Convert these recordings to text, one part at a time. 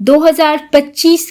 2025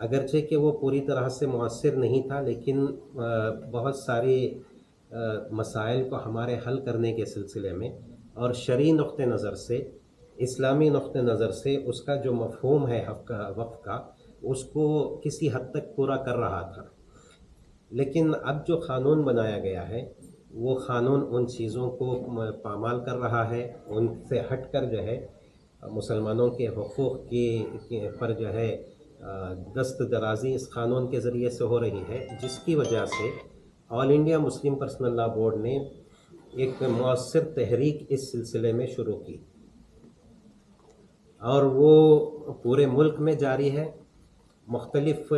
اگرچہ کہ وہ پوری طرح سے مؤثر نہیں تھا، لیکن بہت سارے مسائل کو ہمارے حل کرنے کے سلسلے میں اور شرعی نقطہ نظر سے، اسلامی نقطہ نظر سے اس کا جو مفہوم ہے وقف کا، اس کو کسی حد تک پورا کر رہا تھا۔ لیکن اب جو قانون بنایا گیا ہے وہ قانون ان چیزوں کو پامال کر رہا ہے، ان سے ہٹ کر جو ہے مسلمانوں کے حقوق کی پر جو ہے دست درازی اس قانون کے ذریعے سے ہو رہی ہے، جس کی وجہ سے All India Muslim Personal Law Board نے ایک مؤثر تحریک اس سلسلے میں شروع کی، اور وہ پورے ملک میں جاری ہے۔ مختلف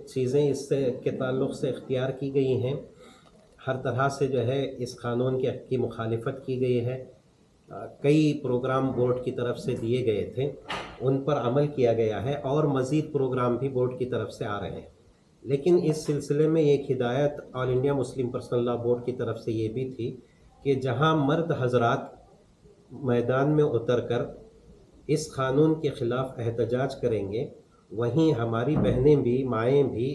چیزیں اس کے تعلق سے اختیار کی گئی ہیں، ہر طرح سے جو ہے اس قانون کی مخالفت کی گئی ہے۔ کئی پروگرام بورڈ کی طرف سے دیے گئے تھے، ان پر عمل کیا گیا ہے، اور مزید پروگرام بھی بورڈ کی طرف سے آ رہے ہیں۔ لیکن اس سلسلے میں ایک ہدایت All India Muslim Personal Law Board کی طرف سے یہ بھی تھی کہ جہاں مرد حضرات میدان میں اتر کر اس قانون کے خلاف احتجاج کریں گے، وہیں ہماری بہنیں بھی، مائیں بھی،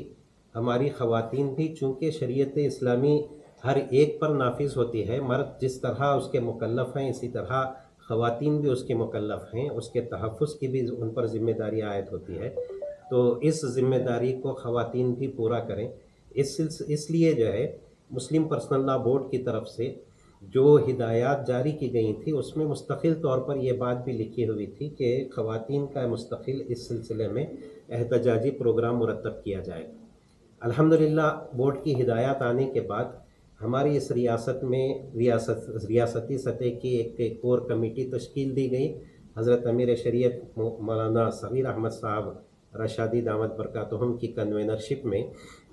ہماری خواتین بھی، چونکہ شریعت اسلامی ہر ایک پر نافذ ہوتی ہے، مرد جس طرح اس کے مکلف ہیں اسی طرح خواتین بھی اس کے مکلف ہیں، اس کے تحفظ کی بھی ان پر ذمہ داری عائد ہوتی ہے، تو اس ذمہ داری کو خواتین بھی پورا کریں۔ اس لیے جو ہے مسلم پرسنل لاء بورڈ کی طرف سے جو ہدایات جاری کی گئی تھی اس میں مستقل طور پر یہ بات بھی لکھی ہوئی تھی کہ خواتین کا مستقل اس سلسلے میں احتجاجی پروگرام مرتب کیا جائے۔ الحمدللہ بورڈ کی ہدایات آنے کے بعد ہماری اس ریاست میں ریاستی سطح کی ایک کور کمیٹی تشکیل دی گئی، حضرت امیر شریعت مولانا صغیر احمد صاحب رشادی دامت برکاتہم کی کنوینرشپ میں،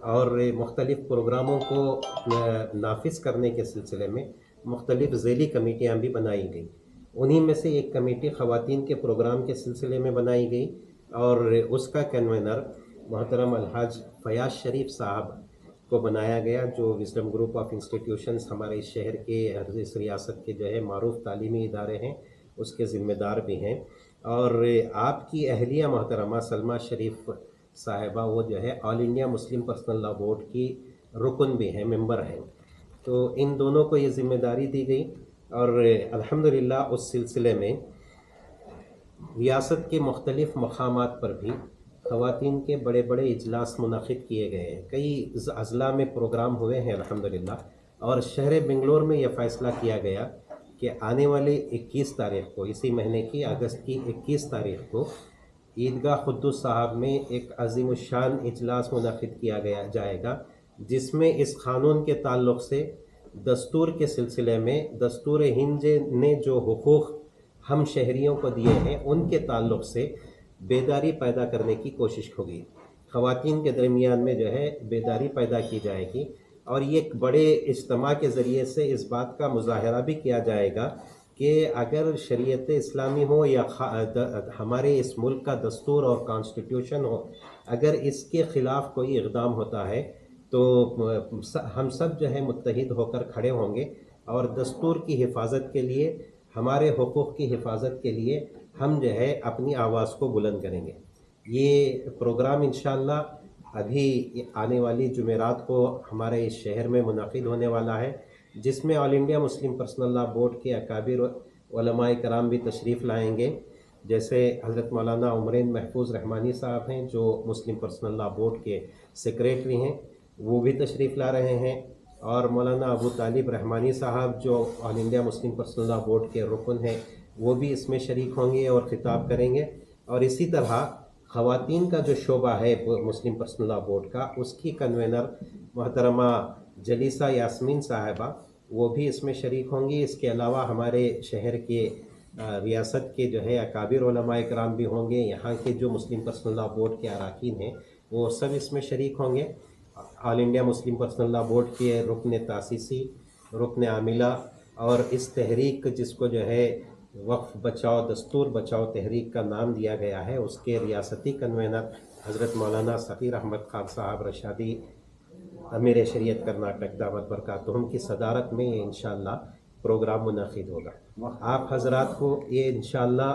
اور مختلف پروگراموں کو نافذ کرنے کے سلسلے میں مختلف ذیلی کمیٹیاں بھی بنائی گئیں۔ انہی میں سے ایک کمیٹی خواتین کے پروگرام کے سلسلے میں بنائی گئی، اور اس کا کنوینر محترم الحاج فیاض شریف صاحب کو بنایا گیا، جو وزڈم گروپ آف انسٹیٹیوشنز ہمارے اس شہر کے، اس ریاست کے جو ہے معروف تعلیمی ادارے ہیں، اس کے ذمہ دار بھی ہیں۔ اور آپ کی اہلیہ محترمہ سلمیٰ شریف صاحبہ، وہ جو ہے All India Muslim Personal Law Board کی رکن بھی ہیں، ممبر ہیں، تو ان دونوں کو یہ ذمہ داری دی گئی، اور الحمدللہ اس سلسلے میں ریاست کے مختلف مقامات پر بھی خواتین کے بڑے بڑے اجلاس منعقد کیے گئے ہیں، کئی اضلاع میں پروگرام ہوئے ہیں الحمدللہ، اور شہر بنگلور میں یہ فیصلہ کیا گیا کہ آنے والے 21 تاریخ کو، اسی مہینے کی اگست کی 21 تاریخ کو عیدگاہ قدس صاحب میں ایک عظیم الشان اجلاس منعقد کیا جائے گا، جس میں اس قانون کے تعلق سے دستور کے سلسلے میں دستور ہند نے جو حقوق ہم شہریوں کو دیے ہیں ان کے تعلق سے بیداری پیدا کرنے کی کوشش ہوگی، خواتین کے درمیان میں جو ہے بیداری پیدا کی جائے گی، اور یہ ایک بڑے اجتماع کے ذریعے سے اس بات کا مظاہرہ بھی کیا جائے گا کہ اگر شریعت اسلامی ہو یا ہمارے اس ملک کا دستور اور کانسٹیٹیوشن ہو، اگر اس کے خلاف کوئی اقدام ہوتا ہے تو ہم سب جو ہے متحد ہو کر کھڑے ہوں گے، اور دستور کی حفاظت کے لیے، ہمارے حقوق کی حفاظت کے لیے ہم جو ہے اپنی آواز کو بلند کریں گے۔ یہ پروگرام انشاءاللہ ابھی آنے والی جمعرات کو ہمارے اس شہر میں منعقد ہونے والا ہے، جس میں All India Muslim Personal Law Board کے اکابر علماء کرام بھی تشریف لائیں گے، جیسے حضرت مولانا عمرین محفوظ رحمانی صاحب ہیں جو مسلم پرسنل لاء بورڈ کے سیکریٹری ہیں، وہ بھی تشریف لا رہے ہیں، اور مولانا ابو طالب رحمانی صاحب جو All India Muslim Personal Law Board کے رکن ہیں، وہ بھی اس میں شریک ہوں گے اور خطاب کریں گے۔ اور اسی طرح خواتین کا جو شعبہ ہے مسلم پرسنل لاء بورڈ کا، اس کی کنوینر محترمہ جلیسہ یاسمین صاحبہ، وہ بھی اس میں شریک ہوں گی۔ اس کے علاوہ ہمارے شہر کے ریاست کے جو ہے اکابر علماء کرام بھی ہوں گے، یہاں کے جو مسلم پرسنل لاء بورڈ کے اراکین ہیں وہ سب اس میں شریک ہوں گے۔ All India Muslim Personal Law Board کے رکن تاسیسی، رکن عاملہ، اور اس تحریک جس کو جو ہے وقف بچاؤ دستور بچاؤ تحریک کا نام دیا گیا ہے، اس کے ریاستی کنوینر حضرت مولانا صغیر احمد خان صاحب رشادی امیر شریعت کرناٹک دعوت برکاتہم کی صدارت میں یہ انشاءاللہ پروگرام منعقد ہوگا۔ آپ حضرات کو یہ انشاءاللہ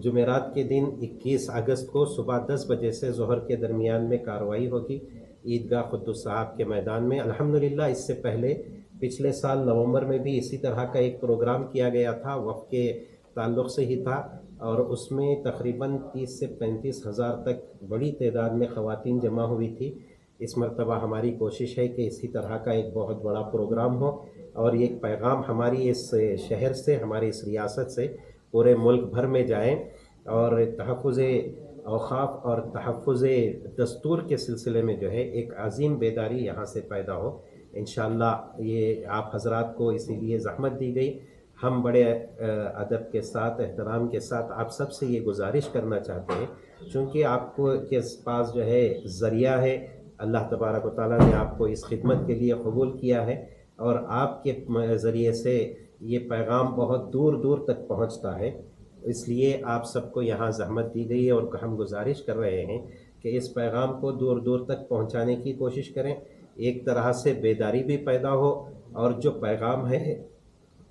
جمعرات کے دن 21 اگست کو صبح 10 بجے سے ظہر کے درمیان میں کارروائی ہوگی عیدگاہ قدس صاحب کے میدان میں۔ الحمدللہ اس سے پہلے پچھلے سال نومبر میں بھی اسی طرح کا ایک پروگرام کیا گیا تھا، وقف کے تعلق سے ہی تھا، اور اس میں تقریباً 30 سے 35 ہزار تک بڑی تعداد میں خواتین جمع ہوئی تھی۔ اس مرتبہ ہماری کوشش ہے کہ اسی طرح کا ایک بہت بڑا پروگرام ہو اور یہ ایک پیغام ہماری اس شہر سے، ہماری اس ریاست سے پورے ملک بھر میں جائیں، اور تحفظ اوقاف اور تحفظ دستور کے سلسلے میں جو ہے ایک عظیم بیداری یہاں سے پیدا ہو۔ انشاءاللہ یہ آپ حضرات کو اسی لیے زحمت دی گئی۔ ہم بڑے ادب کے ساتھ، احترام کے ساتھ آپ سب سے یہ گزارش کرنا چاہتے ہیں، چونکہ آپ کو کے پاس جو ہے ذریعہ ہے، اللہ تبارک و تعالیٰ نے آپ کو اس خدمت کے لیے قبول کیا ہے، اور آپ کے ذریعے سے یہ پیغام بہت دور دور تک پہنچتا ہے۔ اس لیے آپ سب کو یہاں زحمت دی گئی ہے، اور ہم گزارش کر رہے ہیں کہ اس پیغام کو دور دور تک پہنچانے کی کوشش کریں، ایک طرح سے بیداری بھی پیدا ہو، اور جو پیغام ہے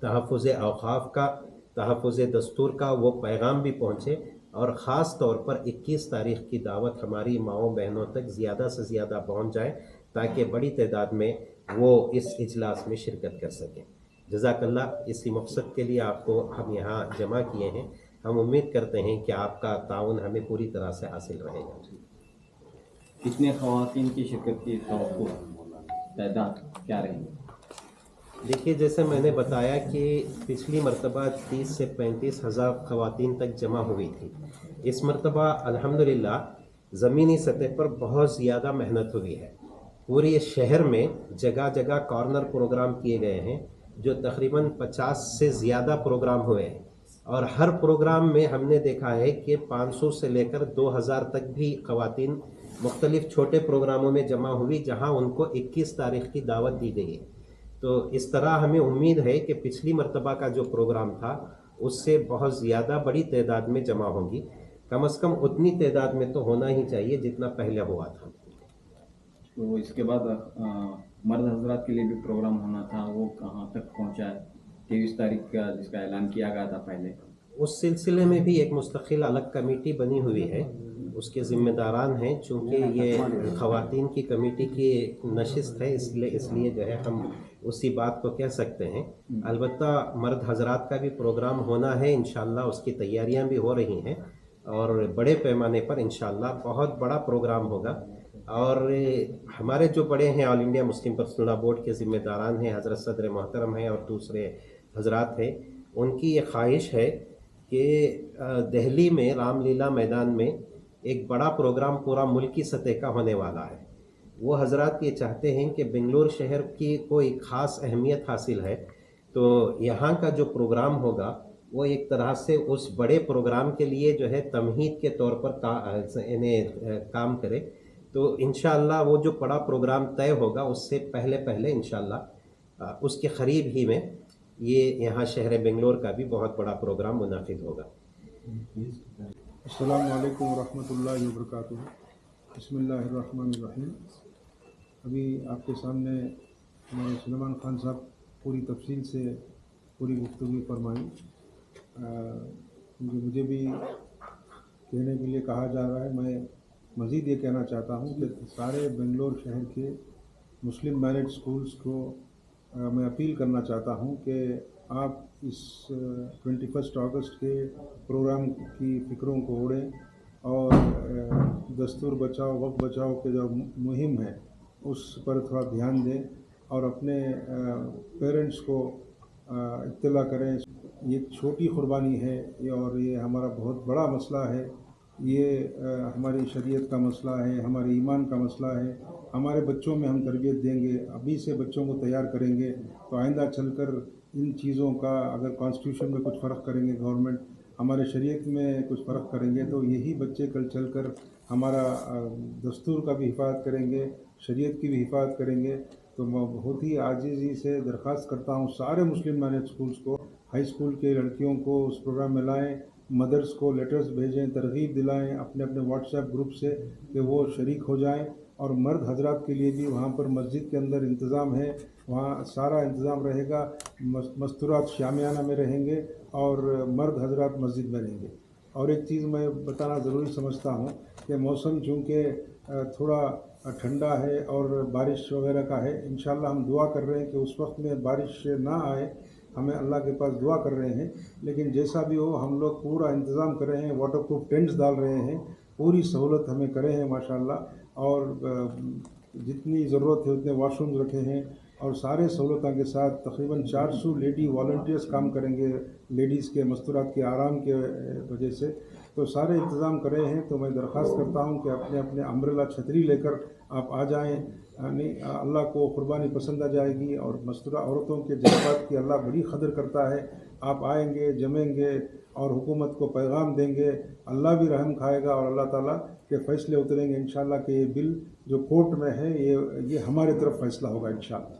تحفظ اوقاف کا، تحفظ دستور کا، وہ پیغام بھی پہنچے، اور خاص طور پر 21 تاریخ کی دعوت ہماری ماؤں بہنوں تک زیادہ سے زیادہ پہنچ جائے، تاکہ بڑی تعداد میں وہ اس اجلاس میں شرکت کر سکیں۔ جزاک اللہ۔ اسی مقصد کے لیے آپ کو ہم یہاں جمع کیے ہیں۔ ہم امید کرتے ہیں کہ آپ کا تعاون ہمیں پوری طرح سے حاصل رہے گا۔ کتنے خواتین کی شرکت کی توقع، تعداد کیا رہی؟ دیکھیے، جیسے میں نے بتایا کہ پچھلی مرتبہ 30 سے 35 ہزار خواتین تک جمع ہوئی تھی۔ اس مرتبہ الحمدللہ زمینی سطح پر بہت زیادہ محنت ہوئی ہے۔ پورے شہر میں جگہ جگہ کارنر پروگرام کیے گئے ہیں، جو تقریباً 50 سے زیادہ پروگرام ہوئے ہیں، اور ہر پروگرام میں ہم نے دیکھا ہے کہ 500 سے لے کر 2000 تک بھی خواتین مختلف چھوٹے پروگراموں میں جمع ہوئی، جہاں ان کو 21 تاریخ کی دعوت دی گئی ہے۔ تو اس طرح ہمیں امید ہے کہ پچھلی مرتبہ کا جو پروگرام تھا اس سے بہت زیادہ بڑی تعداد میں جمع ہوگی، کم از کم اتنی تعداد میں تو ہونا ہی چاہیے جتنا پہلے ہوا تھا۔ تو اس کے بعد مرد حضرات کے لیے بھی پروگرام ہونا تھا، وہ کہاں تک پہنچا ہے؟ 23 تاریخ کا جس کا اعلان کیا گیا تھا پہلے، اس سلسلے میں بھی ایک مستقل الگ کمیٹی بنی ہوئی ہے، اس کے ذمہ داران ہیں، چونکہ یہ خواتین کی کمیٹی کی نشست ہے، اس لیے جو ہے ہم اسی بات کو کہہ سکتے ہیں۔ البتہ مرد حضرات کا بھی پروگرام ہونا ہے، انشاءاللہ اس کی تیاریاں بھی ہو رہی ہیں، اور بڑے پیمانے پر انشاءاللہ بہت بڑا پروگرام ہوگا۔ اور ہمارے جو بڑے ہیں All India Muslim Personal Law Board کے ذمہ داران ہیں، حضرت صدر محترم ہیں اور دوسرے حضرات ہیں، ان کی یہ خواہش ہے کہ دہلی میں رام لیلا میدان میں ایک بڑا پروگرام پورا ملکی سطح کا ہونے والا ہے۔ وہ حضرات یہ چاہتے ہیں کہ بنگلور شہر کی کوئی خاص اہمیت حاصل ہے، تو یہاں کا جو پروگرام ہوگا وہ ایک طرح سے اس بڑے پروگرام کے لیے جو ہے تمہید کے طور پر کام کرے۔ تو انشاءاللہ وہ جو بڑا پروگرام طے ہوگا اس سے پہلے انشاءاللہ اس کے قریب ہی میں یہ یہاں شہر بنگلور کا بھی بہت بڑا پروگرام منعقد ہوگا۔ السلام علیکم ورحمۃ اللہ وبرکاتہ۔ بسم اللہ الرحمن الرحیم۔ ابھی آپ کے سامنے میں سلیمان خان صاحب پوری تفصیل سے پوری گفتگو فرمائی۔ مجھے بھی کہنے کے لیے کہا جا رہا ہے، میں مزید یہ کہنا چاہتا ہوں کہ سارے بنگلور شہر کے مسلم مینڈ سکولز کو میں اپیل کرنا چاہتا ہوں کہ آپ اس 21 اگست کے پروگرام کی فکروں کو اوڑھیں، اور دستور بچاؤ وقت بچاؤ کے جو مہم ہے اس پر تھوڑا دھیان دیں، اور اپنے پیرنٹس کو اطلاع کریں۔ یہ ایک چھوٹی قربانی ہے، اور یہ ہمارا بہت بڑا مسئلہ ہے، یہ ہماری شریعت کا مسئلہ ہے، ہمارے ایمان کا مسئلہ ہے۔ ہمارے بچوں میں ہم تربیت دیں گے، ابھی سے بچوں کو تیار کریں گے، تو آئندہ چل کر ان چیزوں کا اگر کانسٹیٹیوشن میں کچھ فرق کریں گے گورنمنٹ، ہمارے شریعت میں کچھ فرق کریں گے، تو یہی بچے کل چل کر ہمارا دستور کا بھی حفاظت کریں گے، شریعت کی بھی حفاظت کریں گے۔ تو میں بہت ہی عاجزی سے درخواست کرتا ہوں سارے مسلم مینڈ اسکولز کو، ہائی اسکول کے لڑکیوں کو اس پروگرام میں لائیں، مدرس کو لیٹرز بھیجیں، ترغیب دلائیں اپنے اپنے واٹس ایپ گروپ سے کہ وہ شریک ہو جائیں، اور مرد حضرات کے لیے بھی وہاں پر مسجد کے اندر انتظام ہے، وہاں سارا انتظام رہے گا، مستورات شامیانہ میں رہیں گے اور مرد حضرات مسجد میں رہیں گے۔ اور ایک چیز میں بتانا ضروری سمجھتا ہوں کہ موسم چونکہ تھوڑا ٹھنڈا ہے اور بارش وغیرہ کا ہے، انشاءاللہ ہم دعا کر رہے ہیں کہ اس وقت میں بارش نہ آئے، ہمیں اللہ کے پاس دعا کر رہے ہیں، لیکن جیسا بھی ہو ہم لوگ پورا انتظام کر رہے ہیں، واٹر پروف ٹینٹس ڈال رہے ہیں، پوری سہولت ہمیں کرے ہیں ماشاءاللہ، اور جتنی ضرورت ہے اتنے واش رومز رکھے ہیں اور سارے سہولتوں کے ساتھ تقریباً 400 لیڈی والنٹیئرس کام کریں گے لیڈیز کے مستورات کے آرام کے وجہ سے، تو سارے انتظام کرے ہیں۔ تو میں درخواست کرتا ہوں کہ اپنے اپنے امبریلا چھتری لے کر آپ آ جائیں، یعنی اللہ کو قربانی پسند آ جائے گی، اور مستورہ عورتوں کے جذبات کی اللہ بڑی قدر کرتا ہے۔ آپ آئیں گے، جمیں گے اور حکومت کو پیغام دیں گے، اللہ بھی رحم کھائے گا اور اللہ تعالیٰ کے فیصلے اتریں گے انشاءاللہ کہ یہ بل جو کورٹ میں ہے یہ ہمارے طرف فیصلہ ہوگا انشاءاللہ۔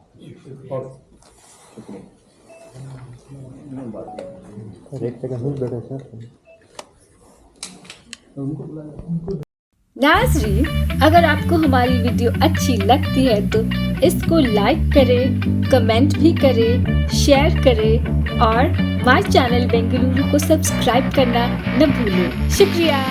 ناظرین، اگر آپ کو ہماری ویڈیو اچھی لگتی ہے تو اس کو لائک کریں، کمنٹ بھی کریں، شیئر کریں اور مائی چینل بنگلورو کو سبسکرائب کرنا نہ بھولیں۔ شکریہ۔